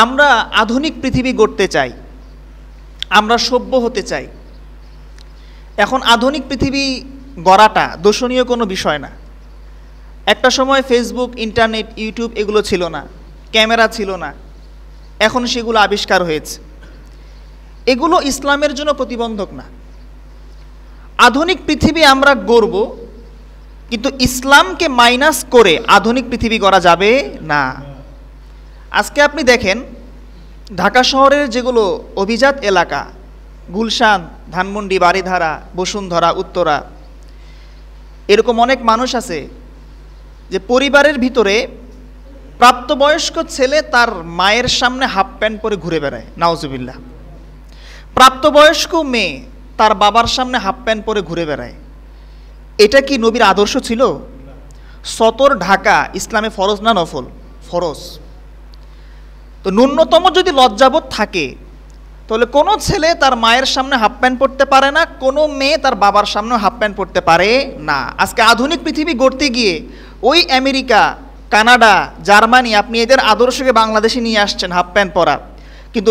আমরা আধুনিক পৃথিবী গড়তে চাই, আমরা সভ্য হতে চাই। এখন আধুনিক পৃথিবী গড়াটা দোষণীয় কোনো বিষয় না। একটা সময় ফেসবুক, ইন্টারনেট, ইউটিউব এগুলো ছিল না, ক্যামেরা ছিল না, এখন সেগুলো আবিষ্কার হয়েছে। এগুলো ইসলামের জন্য প্রতিবন্ধক না। আধুনিক পৃথিবী আমরা গড়ব, কিন্তু ইসলামকে মাইনাস করে আধুনিক পৃথিবী গড়া যাবে না। আজকে আপনি দেখেন ঢাকা শহরের যেগুলো অভিজাত এলাকা, গুলশান, ধানমন্ডি, বারিধারা, বসুন্ধরা, উত্তরা, এরকম অনেক মানুষ আছে যে পরিবারের ভিতরে প্রাপ্তবয়স্ক ছেলে তার মায়ের সামনে হাফ প্যান্ট পরে ঘুরে বেড়ায়, নাউজুবিল্লাহ। প্রাপ্তবয়স্ক মেয়ে তার বাবার সামনে হাফ প্যান্ট পরে ঘুরে বেড়ায়। এটা কি নবীর আদর্শ ছিল? সতর ঢাকা ইসলামে ফরজ না নফল? ফরজ। তো ন্যূনতম যদি লজ্জাবোধ থাকে, তাহলে কোনো ছেলে তার মায়ের সামনে হাফ প্যান্ট পরতে পারে না, কোনো মেয়ে তার বাবার সামনে হাফ প্যান্ট পরতে পারে না। আজকে আধুনিক পৃথিবী গড়তে গিয়ে ওই আমেরিকা, কানাডা, জার্মানি, আপনি এদের আদর্শকে বাংলাদেশে নিয়ে আসছেন হাফ প্যান্ট পরা, কিন্তু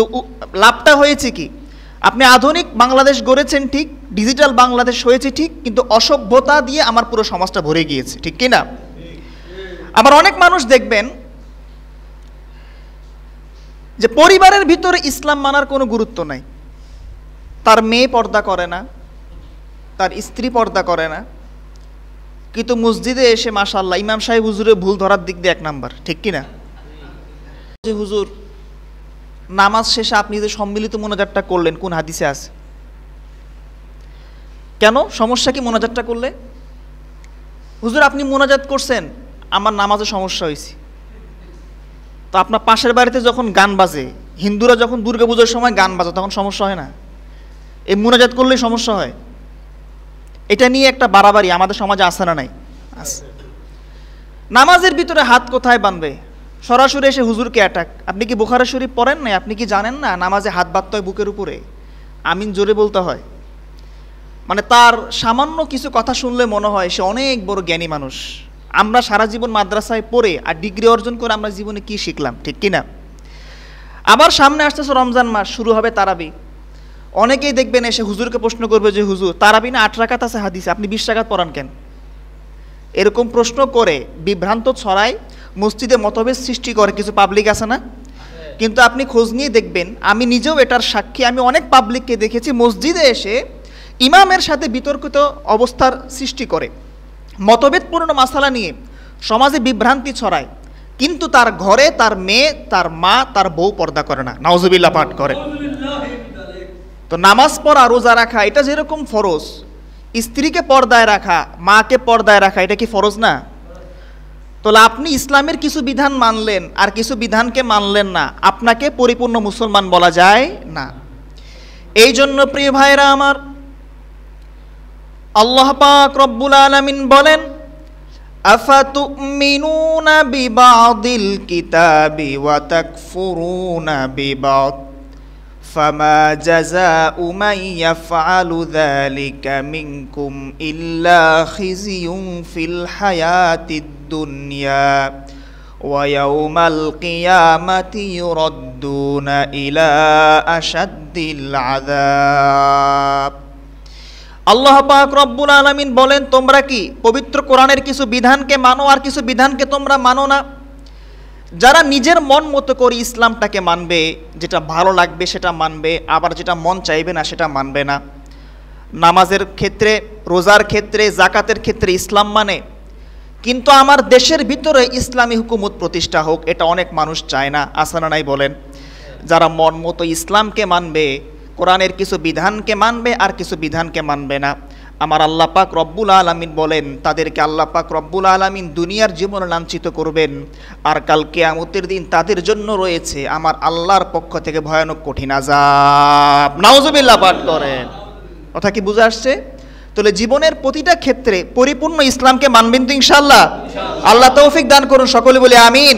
লাভটা হয়েছে কি? আপনি আধুনিক বাংলাদেশ গড়েছেন ঠিক, ডিজিটাল বাংলাদেশ হয়েছে ঠিক, কিন্তু অসভ্যতা দিয়ে আমার পুরো সমাজটা ভরে গিয়েছে, ঠিক কি না? আবার অনেক মানুষ দেখবেন যে পরিবারের ভিতরে ইসলাম মানার কোনো গুরুত্ব নাই। তার মেয়ে পর্দা করে না, তার স্ত্রী পর্দা করে না, কিন্তু মসজিদে এসে মাশাআল্লাহ ইমাম সাহেব হুজুরের ভুল ধরার দিক দিয়ে এক নাম্বার, ঠিক কি না? যে হুজুর নামাজ শেষে আপনি যে সম্মিলিত মোনাজাতটা করলেন, কোন হাদিসে আছে? কেন? সমস্যা কি মোনাজাতটা করলে? হুজুর আপনি মোনাজাত করছেন, আমার নামাজে সমস্যা হয়েছে। তো আপনার পাশের বাড়িতে যখন গান বাজে, হিন্দুরা যখন দুর্গাপূজার সময় গান বাজে, তখন সমস্যা হয় না? এই মোনাজাত করলেই সমস্যা হয়? এটা নিয়ে একটা বাড়াবাড়ি আমাদের সমাজে আছে না নাই? আছে। নামাজের ভিতরে হাত কোথায় বাঁধবে? সরাসরি এসে হুজুরকে অ্যাটাক। আপনি কি বুখারী শরীফ পড়েন না? আপনি কি জানেন না নামাজে হাত বাঁধতে হয় বুকের উপরে, আমিন জোরে বলতে হয়? মানে তার সামান্য কিছু কথা শুনলে মনে হয় সে অনেক বড় জ্ঞানী মানুষ। আমরা সারা জীবন মাদ্রাসায় পড়ে আর ডিগ্রি অর্জন করে আমরা জীবনে কি শিখলাম, ঠিক কি না? আবার সামনে আসতেছে রমজান মাস, শুরু হবে তারাবি। অনেকেই দেখবেন এসে হুজুরকে প্রশ্ন করবে যে হুজুর তারাবি না 8 রাকাত আছে হাদিসে, আপনি 20 রাকাত পড়ান কেন? এরকম প্রশ্ন করে বিভ্রান্ত ছড়ায়, মসজিদে মতভেদ সৃষ্টি করে কিছু পাবলিক আছে না? কিন্তু আপনি খোঁজ নিয়ে দেখবেন, আমি নিজেও এটার সাক্ষী, আমি অনেক পাবলিককে দেখেছি মসজিদে এসে ইমামের সাথে বিতর্কিত অবস্থার সৃষ্টি করে, মতভেদপূর্ণ মাসালা নিয়ে সমাজে বিভ্রান্তি ছড়ায়, কিন্তু তার ঘরে তার মেয়ে, তার মা, তার বউ পর্দা করে না, নাউজুবিল্লাহ পাঠ করে। তো নামাজ পড়া, রোজা রাখা এটা যেরকম ফরজ, স্ত্রীকে পর্দায় রাখা, মাকে পর্দায় রাখা এটা কি ফরজ না? তাহলে আপনি ইসলামের কিছু বিধান মানলেন আর কিছু বিধানকে মানলেন না, আপনাকে পরিপূর্ণ মুসলমান বলা যায় না। এই জন্য প্রিয় ভাইরা আমার, আল্লাহ পাক রব্বুল আলামিন বলেন, আফাতুমিনুনা বিবাদিল কিতাবি ওয়া তাকফুরুনা বিবাদ ফামা জাযাউ মান ইয়াফআলু যালিকা মিনকুম ইল্লা খিজিয়ুন ফিল হায়াতিদ দুনিয়া ওয়া ইয়াউমাল কিয়ামাতি ইউরাদ্দুনা ইলা আশাদ্দিল আযাব। আল্লাহ পাক রব্বুল আলামিন বলেন, তোমরা কি পবিত্র কোরআনের কিছু বিধানকে মানো আর কিছু বিধানকে তোমরা মানো না? যারা নিজের মন মতো করে ইসলামটাকে মানবে, যেটা ভালো লাগবে সেটা মানবে, আবার যেটা মন চাইবে না সেটা মানবে না। নামাজের ক্ষেত্রে, রোজার ক্ষেত্রে, জাকাতের ক্ষেত্রে ইসলাম মানে, কিন্তু আমার দেশের ভিতরে ইসলামী হুকুমত প্রতিষ্ঠা হোক এটা অনেক মানুষ চায় না, আছে না নাই বলেন? যারা মন মতো ইসলামকে মানবে, কোরআনের কিছু বিধানকে মানবে আর কিছু বিধানকে মানবে না, আমার আল্লাহ পাক রব্বুল আলামিন বলেন তাদেরকে আল্লাহ পাক রব্বুল আলামিন দুনিয়ার জীবনে লাঞ্ছিত করবেন, আর কাল কিয়ামতের দিন তাদের জন্য রয়েছে আমার আল্লাহর পক্ষ থেকে ভয়ানক কঠিন আযাব। নাউজুবিল্লাহ পাঠ করেন। কথা কি বুঝে আসছে? তাহলে জীবনের প্রতিটা ক্ষেত্রে পরিপূর্ণ ইসলামকে মানবেন তো ইনশাআল্লাহ? আল্লাহ তৌফিক দান করুন, সকলে বলে আমিন।